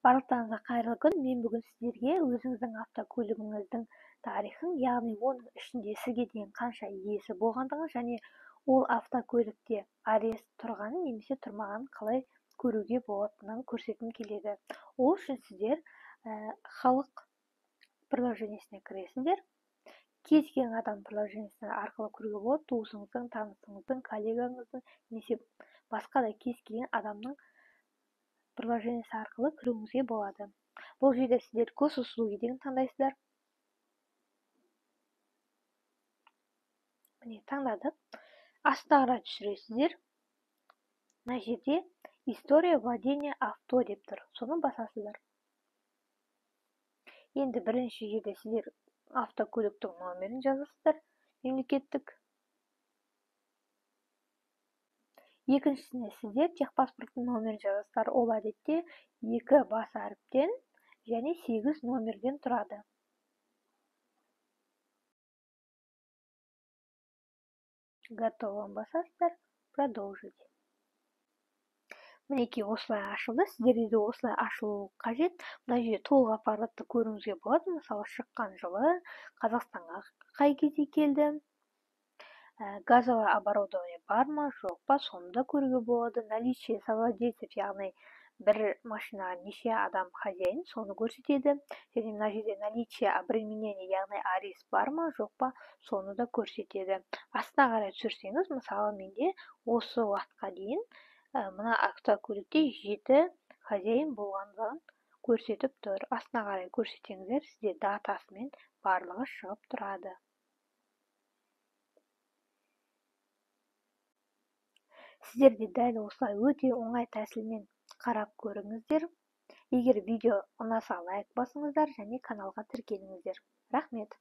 Барлықтарыңызға қайырлы күн. Мен бүгін сіздерге өзіңіздің автокөлігіңіздің тарихын, яғни оның ішінде сізге дейін қанша иесі болғандығын және ол автокөлікте арест тұрғанын немесе тұрмағанын қалай көруге болатынын көрсеткім келеді. Ол үшін сіздер халық приложениесіне кіресіңдер. Кез келген адам приложениесі арқылы көруге болады. Туысыңыздың, танысыңыздың, коллегаңыздың немесе басқа да кез келген адамның приложениесі арқылы кіруіңізге болады. Бұл жерде сіздер госуслуги деген таңдайсыздар. Міне таңдадық. Астына қарай түсіресіздер. Мына жерде история владения авто деп тұр. Соны басасыздар. Енді бірінші жерде сіздер автокөліктің номерін жазасыздар. Мемлекеттік. Екіншісіне сіздер техпаспорттың номерін жазасыздар. Ол әдетте 2 бас әріптен және 8 номерден тұрады. Готово басасыздар. Продолжить. Мінекей осылай ашылды. Сіздерде де осылай ашылуы қажет. Мына жерде толық ақпаратты көруіңізге болады. Мысалы, шыққан жылы, Қазақстанға қай кезде келді, газовое оборудование бар ма, жоқ па, соны да көруге болады. Наличие совладельцев, яғни бір машинаға неше адам хозяин, соны көрсетеді. Және мына жерде наличие обременения, яғни арест бар ма, жоқ па, соны да көрсетеді. Астына қарай түсірсеңіз, мысалы, менде осы уақытқа дейін мына автокөлікте 7 хозяин болғандығын көрсетіп тұр. Астына қарай көрсетсеңіздер, сізде датасымен барлығы шығып тұрады. Сіздерде дәл осылай өте оңай тәсілмен қарап көріңіздер. Егер видео ұнаса лайк басыңыздар және каналға тіркеліңіздер. Рахмет.